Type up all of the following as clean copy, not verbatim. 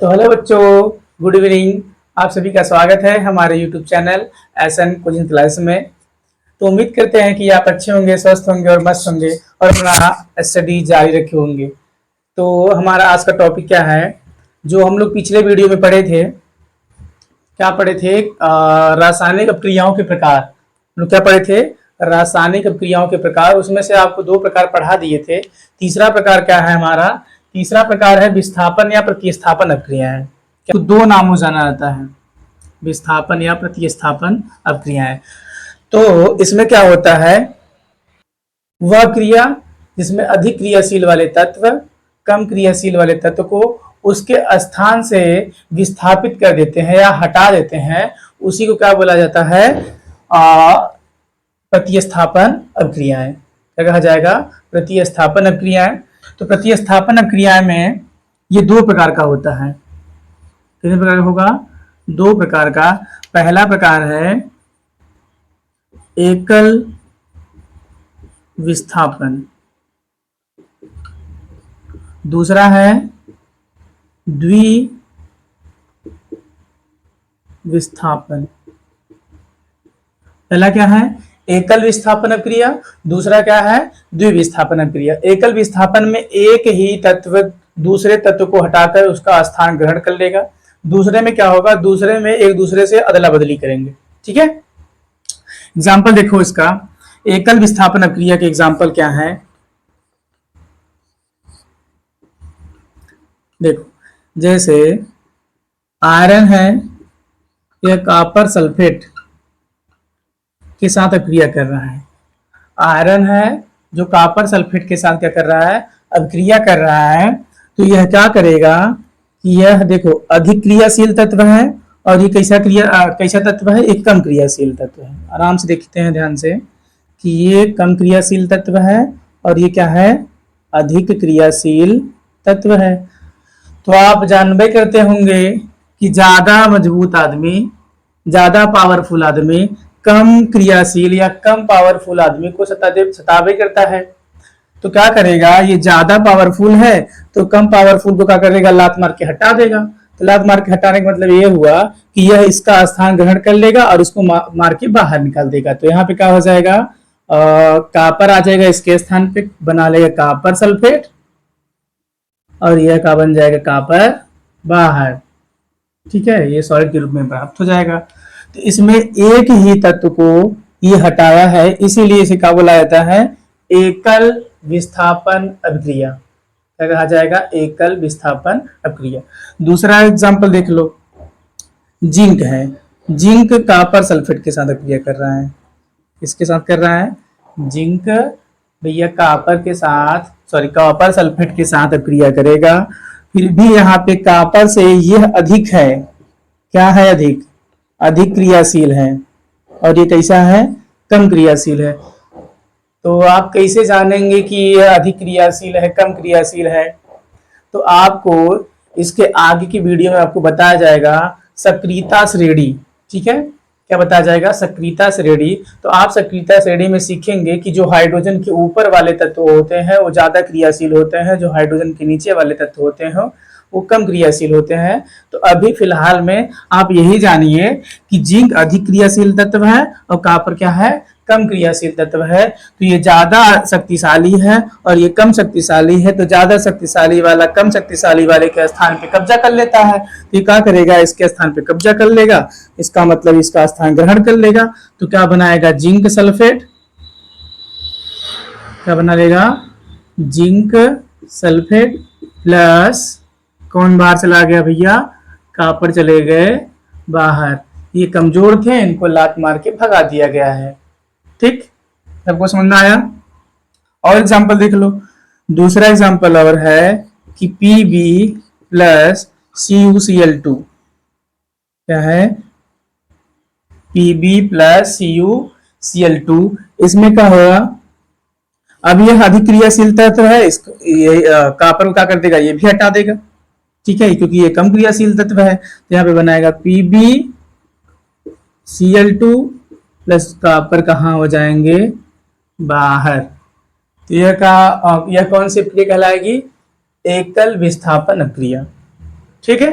तो हेलो बच्चों, good evening. आप सभी का स्वागत है हमारे YouTube channel SN coaching class में। तो उम्मीद करते हैं कि आप अच्छे होंगे, स्वस्थ होंगे और मस्त होंगे और अपना स्टडी जारी रखे होंगे। तो हमारा आज का टॉपिक क्या है, जो हम लोग पिछले वीडियो में पढ़े थे, क्या पढ़े थे? रासायनिक अपक्रियाओं के प्रकार। हम लोग क्या पढ़े थे? रासायनिक अपक्रियाओं के प्रकार। उसमें से आपको दो प्रकार पढ़ा दिए थे। तीसरा प्रकार क्या है हमारा? तीसरा प्रकार है विस्थापन या प्रतिस्थापन अपक्रियाएं। तो दो नामों जाना जाता है, विस्थापन या प्रतिस्थापन अपक्रियाएं। तो इसमें क्या होता है, वह क्रिया जिसमें अधिक क्रियाशील वाले तत्व कम क्रियाशील वाले तत्व को उसके स्थान से विस्थापित कर देते हैं या हटा देते हैं, उसी को क्या बोला जाता है? प्रतिस्थापन अपक्रियाएं। क्या कहा जाएगा? प्रतिस्थापन अपक्रियाएं। तो प्रतिस्थापन अपक्रियाएं में ये दो प्रकार का होता है। कितने प्रकार का होगा? दो प्रकार का। पहला प्रकार है एकल विस्थापन, दूसरा है द्वि विस्थापन। पहला क्या है? एकल विस्थापन अपक्रिया। दूसरा क्या है? द्विविस्थापन अपक्रिया। एकल विस्थापन में एक ही तत्व दूसरे तत्व को हटाकर उसका स्थान ग्रहण कर लेगा। दूसरे में क्या होगा? दूसरे में एक दूसरे से अदला बदली करेंगे। ठीक है, एग्जाम्पल देखो इसका। एकल विस्थापन अपक्रिया के एग्जाम्पल क्या है? देखो, जैसे आयरन है, यह कॉपर सल्फेट के साथ अभिक्रिया कर रहा है। आयरन है जो कॉपर सल्फेट के साथ क्या कर रहा है? अभिक्रिया कर रहा है। तो यह क्या करेगा कि यह देखो अधिक क्रियाशील तत्व है और ये कैसा तत्व है? एक कम क्रियाशील तत्व है। आराम से देखते हैं ध्यान से कि ये कम क्रियाशील तत्व है और ये क्या है? अधिक क्रियाशील तत्व है। तो आप जानबे करते होंगे कि ज्यादा मजबूत आदमी, ज्यादा पावरफुल आदमी कम क्रियाशील या कम पावरफुल आदमी को सतावे करता है। तो क्या करेगा? ये ज्यादा पावरफुल है तो कम पावरफुल को क्या करेगा? लात मार के हटा देगा। तो लात मार के हटाने का मतलब ये हुआ कि यह इसका स्थान ग्रहण कर लेगा और इसको मार के बाहर निकाल देगा। तो यहाँ पे क्या हो जाएगा? कॉपर आ जाएगा, इसके स्थान पे बना लेगा कॉपर सल्फेट और यह क्या बन जाएगा? कॉपर बाहर। ठीक है, ये सॉलिड के रूप में प्राप्त हो जाएगा। तो इसमें एक ही तत्व को ये हटाया है, इसीलिए इसे क्या बोला जाता है? एकल विस्थापन अपक्रिया। क्या कहा जाएगा? एकल विस्थापन अपक्रिया। दूसरा एग्जांपल देख लो, जिंक है। जिंक कॉपर सल्फेट के साथ अपक्रिया कर रहा है। किसके साथ कर रहा है? जिंक भैया कॉपर सल्फेट के साथ अपक्रिया करेगा। फिर भी यहाँ पे कॉपर से यह अधिक है। क्या है? अधिक क्रियाशील है और ये कैसा है? कम क्रियाशील है। तो आप कैसे जानेंगे कि यह अधिक क्रियाशील है, कम क्रियाशील है? तो आपको इसके आगे की वीडियो में आपको बताया जाएगा सक्रियता श्रेणी। ठीक है, क्या बताया जाएगा? सक्रियता श्रेणी। तो आप सक्रियता श्रेणी में सीखेंगे कि जो हाइड्रोजन के ऊपर वाले तत्व होते हैं वो ज्यादा क्रियाशील होते हैं, जो हाइड्रोजन के नीचे वाले तत्व होते हैं वो कम क्रियाशील होते हैं। तो अभी फिलहाल में आप यही जानिए कि जिंक अधिक क्रियाशील तत्व है और कॉपर क्या है? कम क्रियाशील तत्व है। तो ये ज्यादा शक्तिशाली है और ये कम शक्तिशाली है। तो ज्यादा शक्तिशाली वाला कम शक्तिशाली वाले के स्थान पे कब्जा कर लेता है। तो ये क्या करेगा? इसके स्थान पे कब्जा कर लेगा, इसका मतलब इसका स्थान ग्रहण कर लेगा। तो क्या बनाएगा? Zinc sulphate. क्या बना लेगा? जिंक सल्फेट प्लस कौन बाहर चला गया भैया? कॉपर चले गए बाहर। ये कमजोर थे, इनको लात मार के भगा दिया गया है। ठीक, सबको समझ में आया? और एग्जांपल देख लो। दूसरा एग्जांपल और है कि Pb प्लस CuCl2। क्या है? Pb plus CuCl2। इसमें क्या होगा? अब यह अधिक क्रियाशील तत्व है, ये कॉपर को क्या कर देगा? ये भी हटा देगा। ठीक है, क्योंकि ये कम क्रियाशील तत्व है। तो यहाँ पे बनाएगा PbCl2 प्लस कॉपर कहाँ हो जाएंगे? बाहर। तो यह कौन सी प्रक्रिया कहलाएगी? एकल विस्थापन अपक्रिया। ठीक है।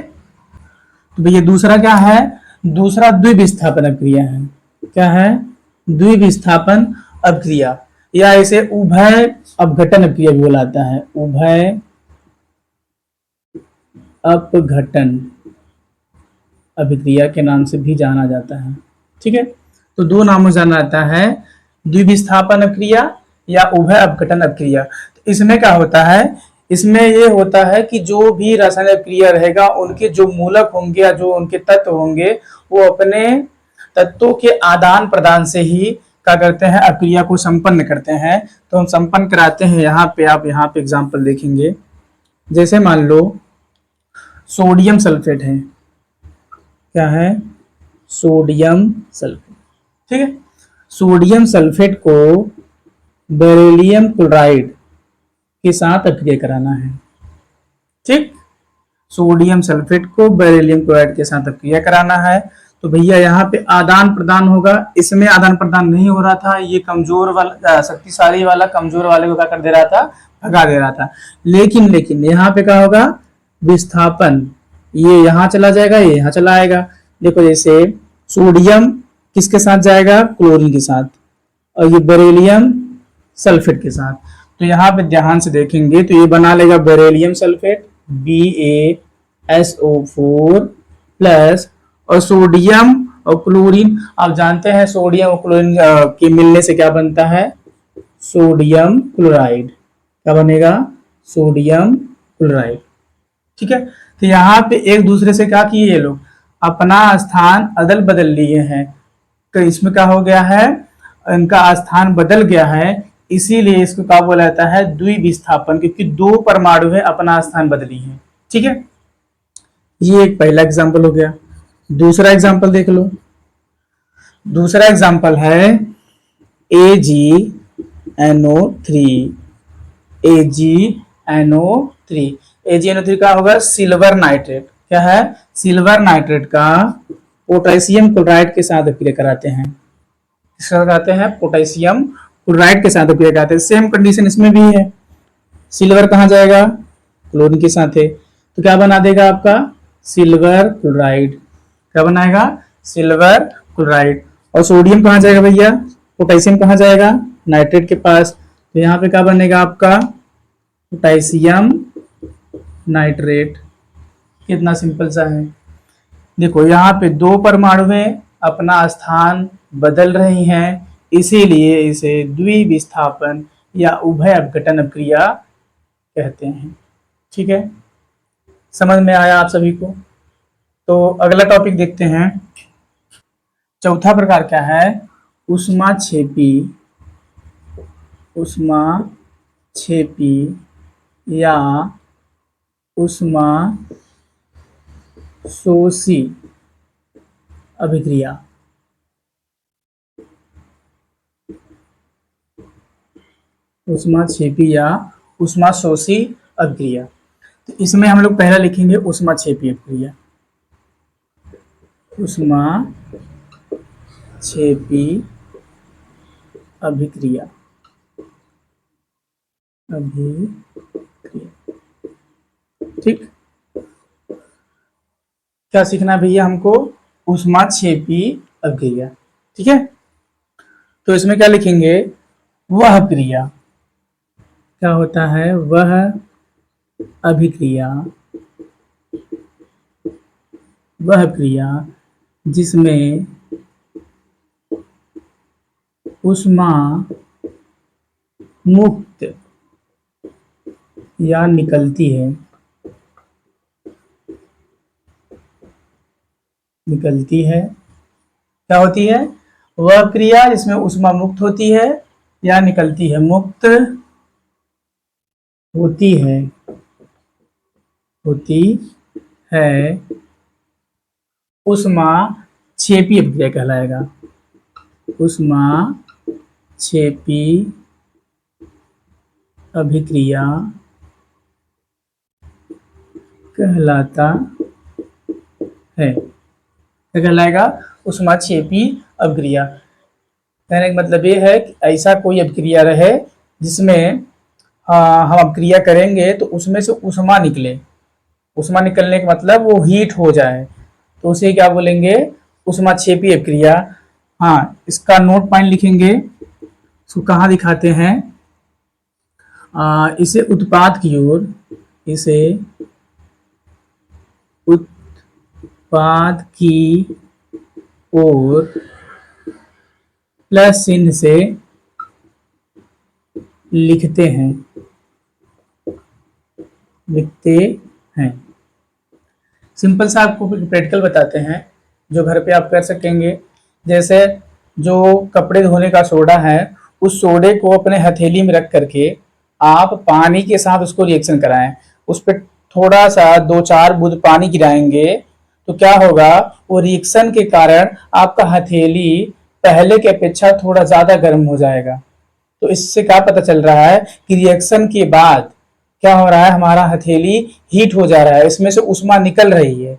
तो भैया दूसरा क्या है, दूसरा द्विविस्थापन अभिक्रिया है। क्या है, द्विविस्थापन अभिक्रिया, या इसे उभय अपघटन अभिक्रिया भी बुलाता है, उभय अपघटन अभिक्रिया के नाम से भी जाना जाता है। ठीक है, तो दो नामों से जाना जाता है, द्विविस्थापन अभिक्रिया या उभय अपघटन अभिक्रिया। तो इसमें क्या होता है, इसमें ये होता है कि जो भी रासायनिक अभिक्रिया रहेगा उनके जो मूलक होंगे या जो उनके तत्व होंगे वो अपने तत्वों के आदान प्रदान से ही क्या करते हैं, अभिक्रिया को संपन्न करते हैं। तो हम संपन्न कराते हैं। यहाँ पे आप यहाँ पे एग्जाम्पल देखेंगे, जैसे मान लो सोडियम सल्फेट है। क्या है, सोडियम सल्फेट। ठीक है, सोडियम सल्फेट को बेरिलियम क्लोराइड के साथ अभिक्रिया कराना है। ठीक, सोडियम सल्फेट को बेरिलियम क्लोराइड के साथ अभिक्रिया कराना है। तो भैया यहाँ पे आदान प्रदान होगा, इसमें आदान प्रदान नहीं हो रहा था, ये कमजोर वाला शक्तिशाली वाला कमजोर वाले को क्या कर दे रहा था, भगा दे रहा था। लेकिन यहाँ पे क्या होगा, विस्थापन, ये यहाँ चला जाएगा, ये यहाँ चला आएगा। देखो जैसे सोडियम किसके साथ जाएगा, क्लोरीन के साथ, और ये बेरिलियम सल्फेट के साथ। तो यहाँ पे ध्यान से देखेंगे तो ये बना लेगा बेरिलियम सल्फेट BaSO4 प्लस, और सोडियम और क्लोरीन, आप जानते हैं सोडियम और क्लोरीन के मिलने से क्या बनता है, सोडियम क्लोराइड। क्या बनेगा, सोडियम क्लोराइड। ठीक है, तो यहाँ पे एक दूसरे से क्या किए ये लोग, अपना स्थान अदल बदल लिए हैं। तो इसमें क्या हो गया है, इनका स्थान बदल गया है, इसीलिए इसको क्या बोला जाता है, द्विविस्थापन, क्योंकि दो परमाणु है अपना स्थान बदली है। ठीक है, ये एक पहला एग्जांपल हो गया। दूसरा एग्जांपल देख लो। दूसरा एग्जांपल है AgNO3। AgNO3, AgNO3 का होगा सिल्वर नाइट्रेट। क्या है, सिल्वर नाइट्रेट का पोटेशियम क्लोराइड के साथ अभिक्रिया कराते हैं। किसका कराते हैं, पोटेशियम क्लोराइड के साथ अभिक्रिया कराते हैं। सेम कंडीशन इसमें भी है, सिल्वर कहाँ जाएगा, क्लोरीन के साथ है, तो क्या बना देगा आपका, सिल्वर क्लोराइड। क्या बनाएगा, सिल्वर क्लोराइड। और सोडियम कहाँ जाएगा भैया, पोटेशियम कहाँ जाएगा, नाइट्रेट के पास, तो यहाँ पे क्या बनेगा आपका, पोटेशियम नाइट्रेट। कितना सिंपल सा है। देखो यहाँ पे दो परमाणु में अपना स्थान बदल रही हैं, इसीलिए इसे द्विविस्थापन या उभय अपघटन अभिक्रिया कहते हैं। ठीक है, समझ में आया आप सभी को। तो अगला टॉपिक देखते हैं। चौथा प्रकार क्या है, ऊष्माक्षेपी, ऊष्माक्षेपी या ऊष्माशोषी अभिक्रिया। ऊष्माक्षेपी या ऊष्माशोषी अभिक्रिया। तो इसमें हम लोग पहला लिखेंगे ऊष्माक्षेपी अभिक्रिया। ऊष्माक्षेपी अभिक्रिया, ठीक। क्या सीखना है भैया हमको, ऊष्माक्षेपी अभिक्रिया। ठीक है, तो इसमें क्या लिखेंगे, वह क्रिया। क्या होता है, वह अभिक्रिया, वह क्रिया जिसमें ऊष्मा मुक्त या निकलती है, क्या होती है, वह क्रिया जिसमें ऊष्मा मुक्त होती है या निकलती है, मुक्त होती है, ऊष्माक्षेपी अभिक्रिया कहलाएगा। ऊष्माक्षेपी अभिक्रिया कहलाता है। क्या कहलाएगा, ऊष्माक्षेपी अभिक्रिया। कहने का मतलब ये है कि ऐसा कोई अभिक्रिया रहे जिसमें हम अभिक्रिया करेंगे तो उसमें से ऊष्मा निकले। ऊष्मा निकलने का मतलब वो हीट हो जाए, तो उसे क्या बोलेंगे, ऊष्माक्षेपी अभिक्रिया। हाँ, इसका नोट पॉइंट लिखेंगे, इसको कहाँ दिखाते हैं, इसे उत्पाद की ओर, इसे उत्पाद की ओर प्लस चिन्ह से लिखते हैं। सिंपल सा आपको प्रैक्टिकल बताते हैं जो घर पे आप कर सकेंगे। जैसे जो कपड़े धोने का सोडा है, उस सोडे को अपने हथेली में रख करके आप पानी के साथ उसको रिएक्शन कराएं, उस पर थोड़ा सा 2-4 बूंद पानी गिराएंगे तो क्या होगा, वो रिएक्शन के कारण आपका हथेली पहले की अपेक्षा थोड़ा ज्यादा गर्म हो जाएगा। तो इससे क्या पता चल रहा है कि रिएक्शन के बाद क्या हो रहा है, हमारा हथेली हीट हो जा रहा है, इसमें से ऊष्मा निकल रही है।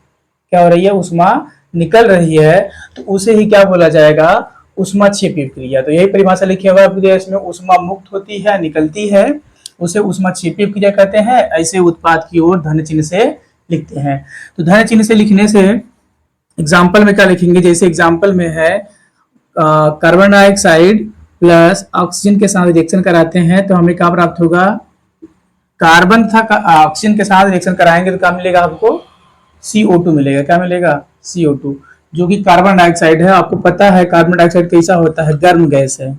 क्या हो रही है, ऊष्मा निकल रही है, तो उसे ही क्या बोला जाएगा, ऊष्माक्षेपी क्रिया। तो यही परिभाषा लिखी हुआ है, इसमें ऊष्मा मुक्त होती है, निकलती है, उसे ऊष्माक्षेपी क्रिया कहते हैं। ऐसे उत्पाद की ओर धन चिन्ह से लिखते हैं। तो धन चिन्ह से लिखने से एग्जाम्पल में क्या लिखेंगे, जैसे एग्जाम्पल में है कार्बन डाइऑक्साइड प्लस ऑक्सीजन के साथ रिएक्शन कराते हैं तो हमें क्या प्राप्त होगा, कार्बन था ऑक्सीजन के साथ रिएक्शन कराएंगे तो क्या मिलेगा आपको, CO2 मिलेगा। क्या मिलेगा, CO2, जो कि कार्बन डाइऑक्साइड है। आपको पता है कार्बन डाइऑक्साइड कैसा होता है, गर्म गैस है।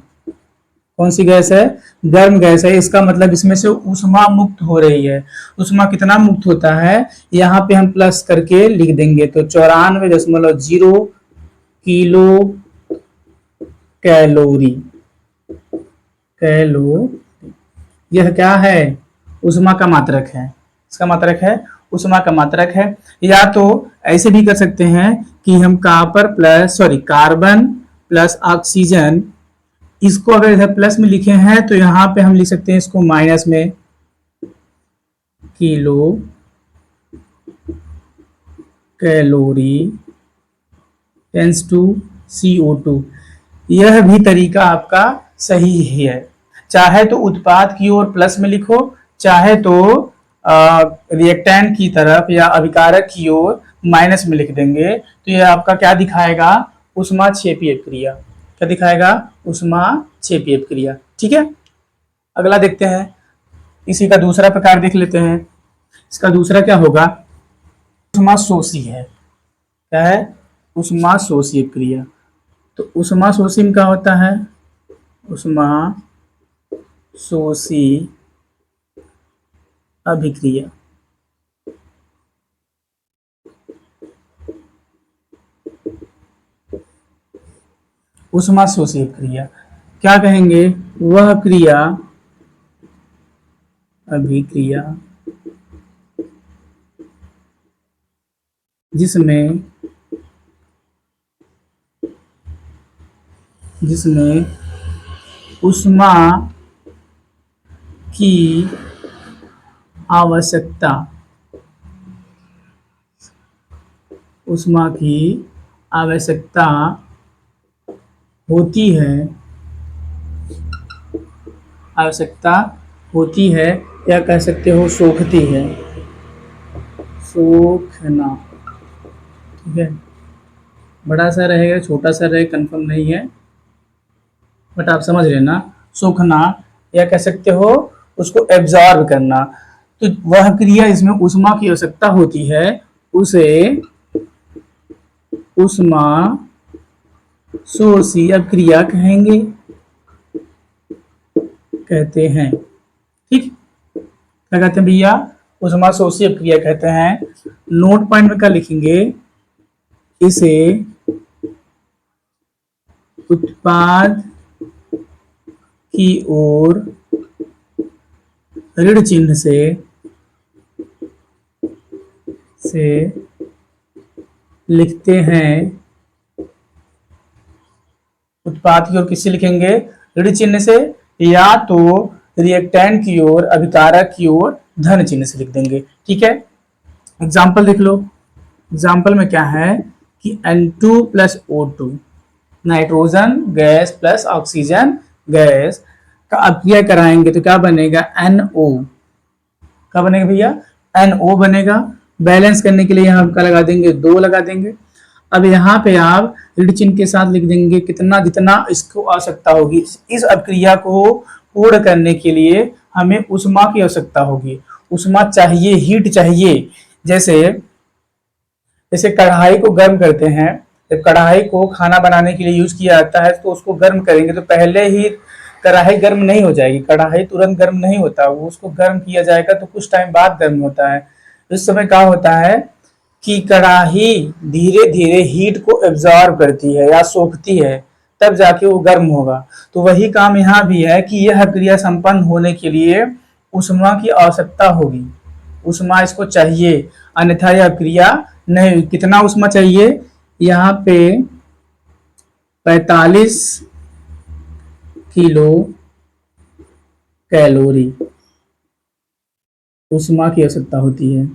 कौन सी गैस है, गर्म गैस है। इसका मतलब इसमें से ऊष्मा मुक्त हो रही है। ऊष्मा कितना मुक्त होता है, यहाँ पे हम प्लस करके लिख देंगे, तो 94.0 किलो कैलोरी। यह क्या है, ऊष्मा का मात्रक है। इसका मात्रक है, ऊष्मा का मात्रक है। या तो ऐसे भी कर सकते हैं कि हम कार्बन प्लस ऑक्सीजन, इसको अगर इधर प्लस में लिखे हैं तो यहाँ पे हम लिख सकते हैं इसको माइनस में, kilo calorie tense to CO2। यह भी तरीका आपका सही ही है। चाहे तो उत्पाद की ओर प्लस में लिखो, चाहे तो रिएक्टेंट की तरफ या अभिकारक की ओर माइनस में लिख देंगे, तो यह आपका क्या दिखाएगा, ऊष्माक्षेपी अभिक्रिया। क्या दिखाएगा, ऊष्माक्षेपी अभिक्रिया। ठीक है, अगला देखते हैं, इसी का दूसरा प्रकार देख लेते हैं। इसका दूसरा क्या होगा, ऊष्माशोषी है। क्या है, ऊष्माशोषी अभिक्रिया। तो ऊष्माशोषी में क्या होता है, ऊष्माशोषी अभिक्रिया। ऊष्माशोषी क्रिया क्या कहेंगे, वह क्रिया, अभिक्रिया जिसमें ऊष्मा की आवश्यकता होती है, या कह सकते हो सोखती है, सोखना। ठीक है, बड़ा सा रहेगा छोटा सा रहेगा कंफर्म नहीं है, बट आप समझ लेना, सोखना, या कह सकते हो उसको एब्जॉर्ब करना। तो वह क्रिया इसमें ऊष्मा की आवश्यकता होती है, उसे ऊष्माशोषी अभिक्रिया कहते हैं। ठीक, क्या कहते हैं भैया, ऊष्माशोषी अभिक्रिया कहते हैं। नोट पॉइंट में क्या लिखेंगे, इसे उत्पाद की ओर ऋण चिन्ह से लिखते हैं। उत्पाद की ओर किससे लिखेंगे, ऋण चिन्ह से, या तो रिएक्टेंट की ओर, अभिकारक की ओर धन चिन्ह से लिख देंगे। ठीक है, एग्जाम्पल देख लो। एग्जाम्पल में क्या है कि N2 plus O2, nitrogen gas plus oxygen gas का अभिक्रिया कराएंगे तो क्या बनेगा, NO। क्या बनेगा भैया, NO बनेगा। बैलेंस करने के लिए यहाँ का लगा देंगे, 2 लगा देंगे। अब यहाँ पे आप ऋण चिन्ह के साथ लिख देंगे कितना, जितना इसको आवश्यकता होगी। इस अभिक्रिया को पूर्ण करने के लिए हमें ऊष्मा की आवश्यकता होगी, ऊष्मा चाहिए, हीट चाहिए। जैसे जैसे कढ़ाई को गर्म करते हैं, जब कढ़ाई को खाना बनाने के लिए यूज किया जाता है तो उसको गर्म करेंगे तो पहले ही कढ़ाई गर्म नहीं हो जाएगी, कढ़ाई तुरंत गर्म नहीं होता, वो उसको गर्म किया जाएगा तो कुछ टाइम बाद गर्म होता है। उस समय क्या होता है कि कढ़ाई धीरे धीरे हीट को एब्जॉर्ब करती है या सोखती है, तब जाके वो गर्म होगा। तो वही काम यहाँ भी है कि यह क्रिया संपन्न होने के लिए ऊष्मा की आवश्यकता होगी, ऊष्मा इसको चाहिए, अन्यथा यह क्रिया नहीं। कितना ऊष्मा चाहिए, यहाँ पे 45 किलो कैलोरी ऊष्मा की आवश्यकता होती है।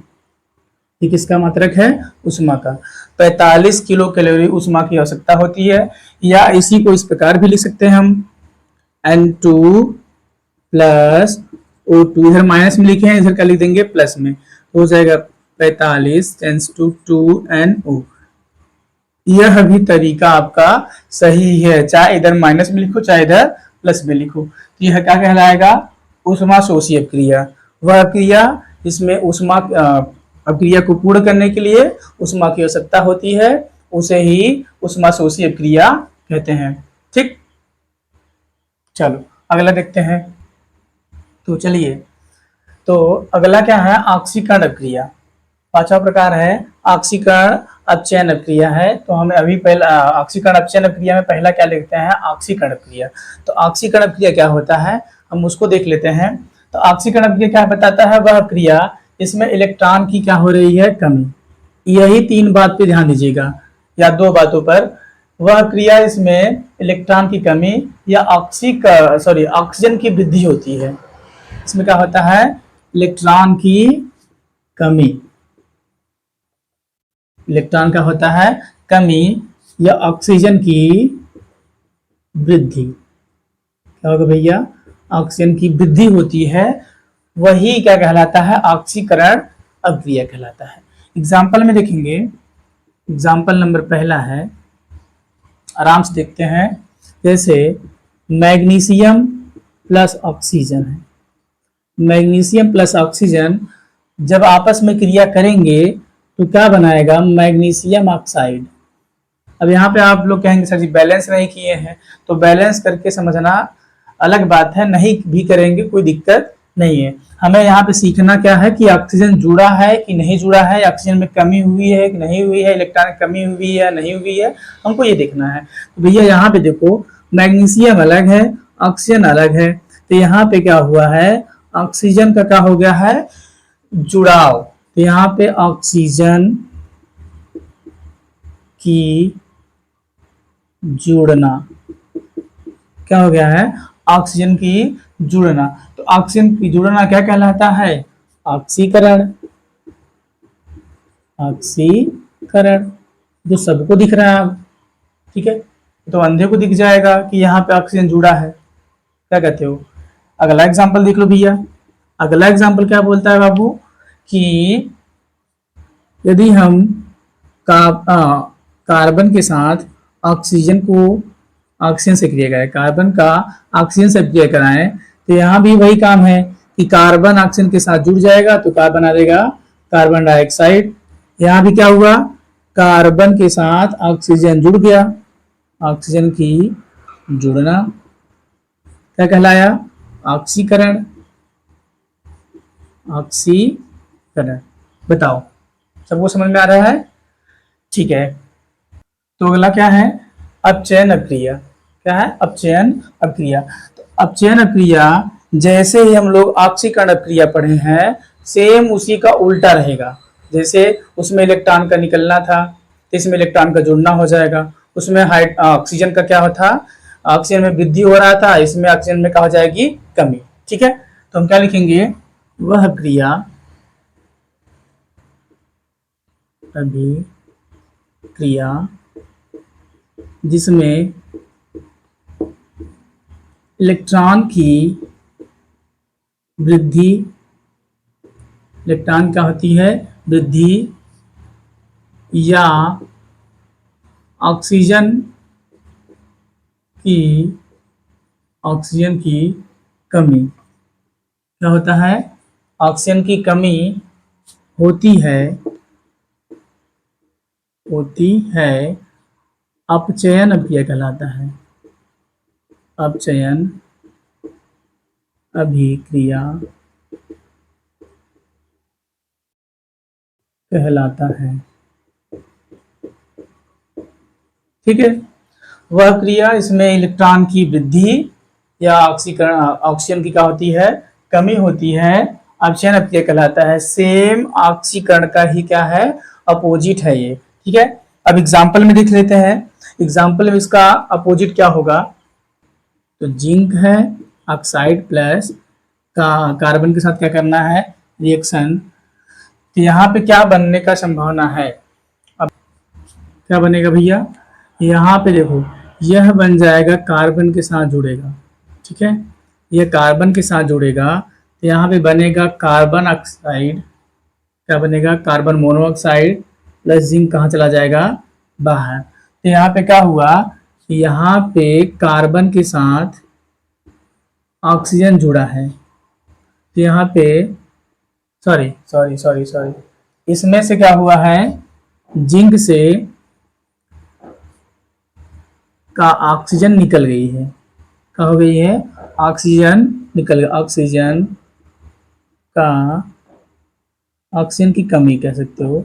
ये किसका मात्रक है, ऊष्मा का। 45 किलो कैलोरी ऊष्मा की आवश्यकता होती है। या इसी को इस प्रकार भी लिख सकते हैं हम, N2 प्लस O2, इधर माइनस में लिखे हैं, इधर क्या लिख देंगे प्लस में, हो जाएगा 45 टेंस टू 2NO। यह भी तरीका आपका सही है, चाहे इधर माइनस में लिखो चाहे इधर प्लस में लिखो। तो यह क्या कहलाएगा, ऊष्मा शोषी अभिक्रिया। वह क्रिया जिसमें ऊष्मा अभिक्रिया को पूर्ण करने के लिए ऊष्मा की आवश्यकता होती है, उसे ही ऊष्मा शोषी अभिक्रिया कहते हैं। ठीक, चलो अगला देखते हैं। तो चलिए, तो अगला क्या है, ऑक्सीकरण अभिक्रिया। पांचवा प्रकार है ऑक्सीकरण अपचयन अभिक्रिया है। तो हमें अभी पहला ऑक्सीकरण अपचयन अभिक्रिया में पहला क्या लिखते हैं, ऑक्सीकरण अभिक्रिया। तो ऑक्सीकरण अभिक्रिया क्या होता है, हम उसको देख लेते हैं। तो ऑक्सीकरण अभिक्रिया क्या बताता है, वह क्रिया इसमें इलेक्ट्रॉन की क्या हो रही है, कमी। यही तीन बात पे ध्यान दीजिएगा या दो बातों पर। वह क्रिया इसमें इलेक्ट्रॉन की कमी या ऑक्सीजन की वृद्धि होती है। इसमें क्या होता है, इलेक्ट्रॉन की कमी, इलेक्ट्रॉन का होता है कमी या ऑक्सीजन की वृद्धि। क्या होगा भैया, ऑक्सीजन की वृद्धि होती है, वही क्या कहलाता है, ऑक्सीकरण अभिक्रिया कहलाता है। एग्जाम्पल में देखेंगे, एग्जाम्पल नंबर पहला है, आराम से देखते हैं। जैसे मैग्नीशियम प्लस ऑक्सीजन है, मैग्नीशियम प्लस ऑक्सीजन जब आपस में क्रिया करेंगे तो क्या बनाएगा, मैग्नीशियम ऑक्साइड। अब यहाँ पे आप लोग कहेंगे सर जी बैलेंस नहीं किए हैं, तो बैलेंस करके समझना अलग बात है, नहीं भी करेंगे कोई दिक्कत नहीं है। हमें यहाँ पे सीखना क्या है कि ऑक्सीजन जुड़ा है कि नहीं जुड़ा है, ऑक्सीजन में कमी हुई है कि नहीं हुई है, इलेक्ट्रॉन कमी हुई है नहीं हुई है, हमको ये देखना है। तो भैया यहाँ पे देखो, मैग्नीशियम अलग है, ऑक्सीजन अलग है, तो यहाँ पे क्या हुआ है, ऑक्सीजन का क्या हो गया है, जुड़ाव। तो यहाँ पे ऑक्सीजन की जुड़ना क्या हो गया है, ऑक्सीजन की जुड़ना। तो ऑक्सीजन की जुड़ना क्या कहलाता है, ऑक्सीकरण। ऑक्सीकरण जो सबको दिख रहा है, ठीक है, तो अंधे को दिख जाएगा कि यहाँ पे ऑक्सीजन जुड़ा है। क्या कहते हो, अगला एग्जांपल देख लो भैया। अगला एग्जांपल क्या बोलता है बाबू, कि यदि हम कार्बन के साथ ऑक्सीजन को ऑक्सीजन से क्रिया कराएं, कार्बन का ऑक्सीजन से क्रिया कराएं, तो यहाँ भी वही काम है कि कार्बन ऑक्सीजन के साथ जुड़ जाएगा तो कार्बन आ जाएगा कार्बन डाइऑक्साइड। यहाँ भी क्या हुआ, कार्बन के साथ ऑक्सीजन जुड़ गया, ऑक्सीजन की जुड़ना क्या कहलाया, ऑक्सीकरण। ऑक्सीकरण, बताओ सबको समझ में आ रहा है, ठीक है। तो अगला क्या है, अपचयन अभिक्रिया। क्या है, अपचयन अभिक्रिया। तो अपचयन अभिक्रिया जैसे ही हम लोग ऑक्सीकरण अभिक्रिया पढ़े हैं, सेम उसी का उल्टा रहेगा। जैसे उसमें इलेक्ट्रॉन का निकलना था, तो इसमें इलेक्ट्रॉन का जुड़ना हो जाएगा। उसमें ऑक्सीजन का क्या होता, ऑक्सीजन में वृद्धि हो रहा था, इसमें ऑक्सीजन में क्या हो जाएगी, कमी। ठीक है, तो हम क्या लिखेंगे, वह क्रिया अभिक्रिया जिसमें इलेक्ट्रॉन की वृद्धि, इलेक्ट्रॉन क्या होती है, वृद्धि या ऑक्सीजन की ऑक्सीजन की कमी, क्या होता है, ऑक्सीजन की कमी होती है, होती है, अपचयन अभिक्रिया कहलाता है, अपचयन अभिक्रिया कहलाता है। ठीक है, वह क्रिया इसमें इलेक्ट्रॉन की वृद्धि या ऑक्सीकरण, ऑक्सीजन की क्या होती है, कमी होती है, अपचयन अभिक्रिया कहलाता है। सेम ऑक्सीकरण का ही क्या है, अपोजिट है ये। ठीक है, अब एग्जाम्पल में देख लेते हैं, एग्जाम्पल में इसका अपोजिट क्या होगा। तो जिंक है ऑक्साइड प्लस का कार्बन के साथ क्या करना है, रिएक्शन। तो यहाँ पे क्या बनने का संभावना है, अब क्या बनेगा भैया, यहाँ पे देखो यह बन जाएगा, कार्बन के साथ जुड़ेगा। ठीक है, यह कार्बन के साथ जुड़ेगा तो यहाँ पे बनेगा कार्बन ऑक्साइड, क्या बनेगा, कार्बन मोनोऑक्साइड प्लस जिंक कहाँ चला जाएगा, बाहर। तो यहाँ पे क्या हुआ, यहाँ पे कार्बन के साथ ऑक्सीजन जुड़ा है, तो यहाँ पे सॉरी सॉरी सॉरी सॉरी इसमें से क्या हुआ है, जिंक से का ऑक्सीजन निकल गई है, क्या हो गई है, ऑक्सीजन निकल गया, ऑक्सीजन का, ऑक्सीजन की कमी कह सकते हो,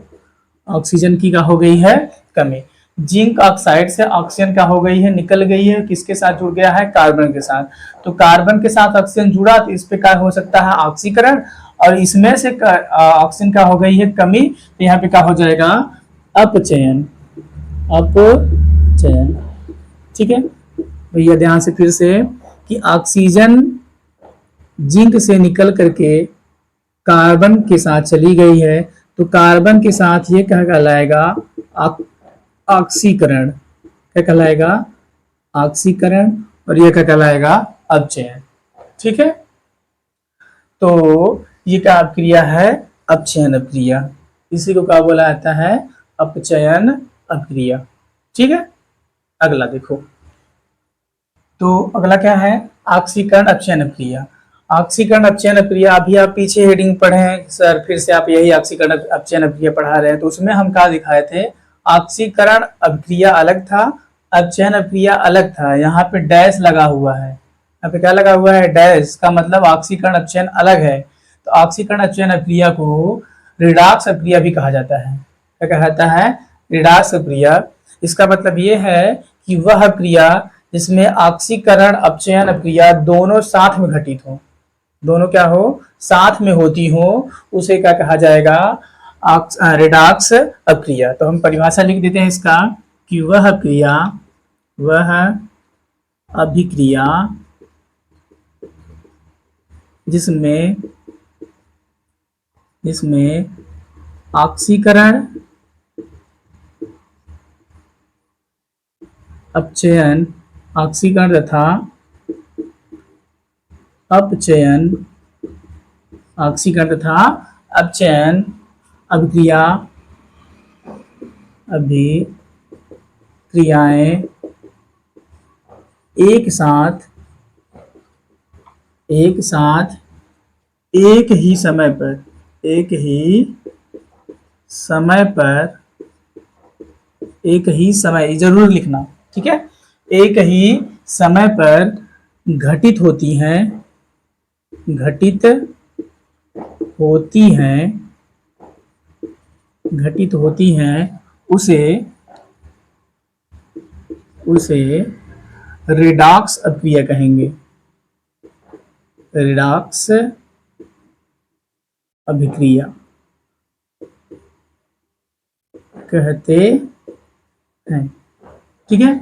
ऑक्सीजन की क्या हो गई है, कमी। जिंक ऑक्साइड से ऑक्सीजन क्या हो गई है, निकल गई है, किसके साथ जुड़ गया है, कार्बन के साथ। तो कार्बन के साथ ऑक्सीजन जुड़ा तो इस पे क्या हो सकता है, ऑक्सीकरण, और इसमें से ऑक्सीजन क्या हो गई है, कमी, तो यहाँ पे क्या हो जाएगा, अपचयन, अपचयन। ठीक है भैया, ध्यान से फिर से कि ऑक्सीजन जिंक से निकल करके कार्बन के साथ चली गई है, तो कार्बन के साथ ये क्या कहलाएगा, ऑक्सीकरण, क्या कहलाएगा, ऑक्सीकरण, और ये क्या कहलाएगा, अपचयन। ठीक है, तो ये क्या अभिक्रिया है, अपचयन अभिक्रिया, इसी को क्या बोला जाता है, अपचयन अभिक्रिया। ठीक है, अगला देखो, तो अगला क्या है, ऑक्सीकरण अपचयन अभिक्रिया। ऑक्सीकरण अपचयन अभिक्रिया, अभी आप पीछे हेडिंग पढ़े सर, फिर से आप यही ऑक्सीकरण अपचयन अभिक्रिया पढ़ा रहे हैं, तो उसमें हम क्या दिखाए थे, ऑक्सीकरण अभिक्रिया अलग था, अपचयन अभिक्रिया अलग था। यहाँ पे डैश लगा हुआ है, यहाँ पे क्या लगा हुआ है, डैश, का मतलब ऑक्सीकरण अपचयन अलग है। तो ऑक्सीकरण अपचयन अभिक्रिया को रिडॉक्स अभिक्रिया भी कहा जाता है, क्या कहा जाता है, रिडॉक्स अभिक्रिया। इसका मतलब ये है कि वह अभिक्रिया जिसमें ऑक्सीकरण अपचयन अभिक्रिया दोनों साथ में घटित हो, दोनों क्या हो, साथ में होती हो, उसे क्या कहा जाएगा, रिडॉक्स अभिक्रिया। तो हम परिभाषा लिख देते हैं इसका कि वह अभिक्रिया, वह अभिक्रिया जिसमें जिसमें ऑक्सीकरण अपचयन, ऑक्सीकरण तथा अपचयन, ऑक्सीकरण तथा अपचयन अभिक्रिया, अभिक्रियाएं एक साथ एक ही समय पर, एक ही समय जरूर लिखना, ठीक है, एक ही समय पर घटित होती हैं, घटित होती हैं, उसे रिडॉक्स अभिक्रिया कहेंगे, रिडॉक्स अभिक्रिया कहते हैं। ठीक है,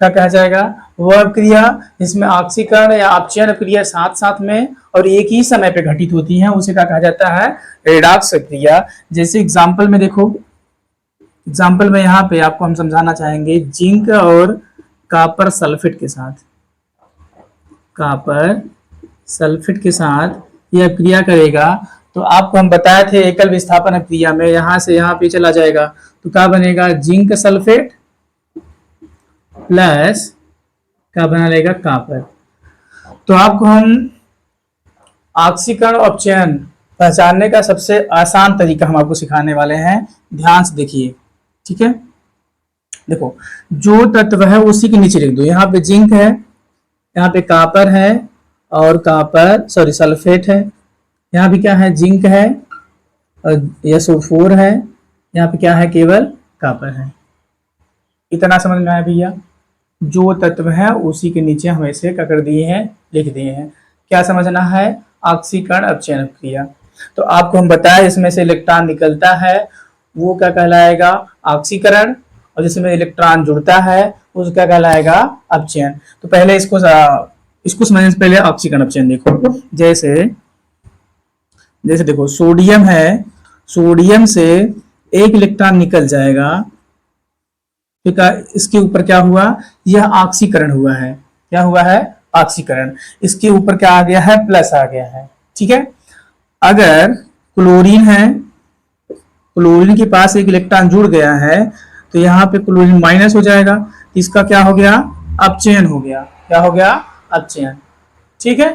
क्या कहा जाएगा, वह अभिक्रिया जिसमें ऑक्सीकरण या अपचयन अभिक्रिया साथ साथ में और एक ही समय पे घटित होती हैं, उसे क्या कहा जाता है, रिडॉक्स अभिक्रिया। जैसे एग्जांपल में देखो, एग्जांपल में यहाँ पे आपको हम समझाना चाहेंगे, जिंक और कॉपर सल्फेट के साथ, कॉपर सल्फेट के साथ यह अभिक्रिया करेगा, तो आपको हम बताए थे एकल विस्थापन अभिक्रिया में, यहाँ से यहाँ पे चला जाएगा, तो क्या बनेगा, जिंक सल्फेट प्लस क्या बना लेगा, कॉपर। तो आपको हम ऑक्सीकरण अपचयन पहचानने का सबसे आसान तरीका हम आपको सिखाने वाले हैं, ध्यान से देखिए। ठीक है, देखो जो तत्व है उसी के नीचे लिख दो। यहाँ पे जिंक है, यहाँ पे कॉपर है और कॉपर सॉरी सल्फेट है, यहाँ पे क्या है, जिंक है और SO4 है, यहाँ पे क्या है, केवल कॉपर है। इतना समझ में आया भैया? जो तत्व है उसी के नीचे हम ऐसे क्या कर दिए हैं, लिख दिए हैं। क्या समझना है, ऑक्सीकरण अपचयन क्रिया। तो आपको हम बताएं इसमें से इलेक्ट्रॉन निकलता है वो क्या कहलाएगा, ऑक्सीकरण, और जिसमें इलेक्ट्रॉन जुड़ता है उसका क्या कहलाएगा, अपचयन। तो पहले इसको समझने से पहले ऑक्सीकरण अपचयन देखो। जैसे देखो सोडियम है, सोडियम से एक इलेक्ट्रॉन निकल जाएगा, ठीक है, इसके ऊपर क्या हुआ, यह ऑक्सीकरण हुआ है। क्या हुआ है, ऑक्सीकरण। इसके ऊपर क्या आ गया है, प्लस आ गया है। ठीक है, अगर क्लोरीन है, क्लोरीन के पास एक इलेक्ट्रॉन जुड़ गया है तो यहाँ पे क्लोरीन माइनस हो जाएगा, इसका क्या हो गया, अपचयन हो गया। क्या हो गया, अपचयन। ठीक है,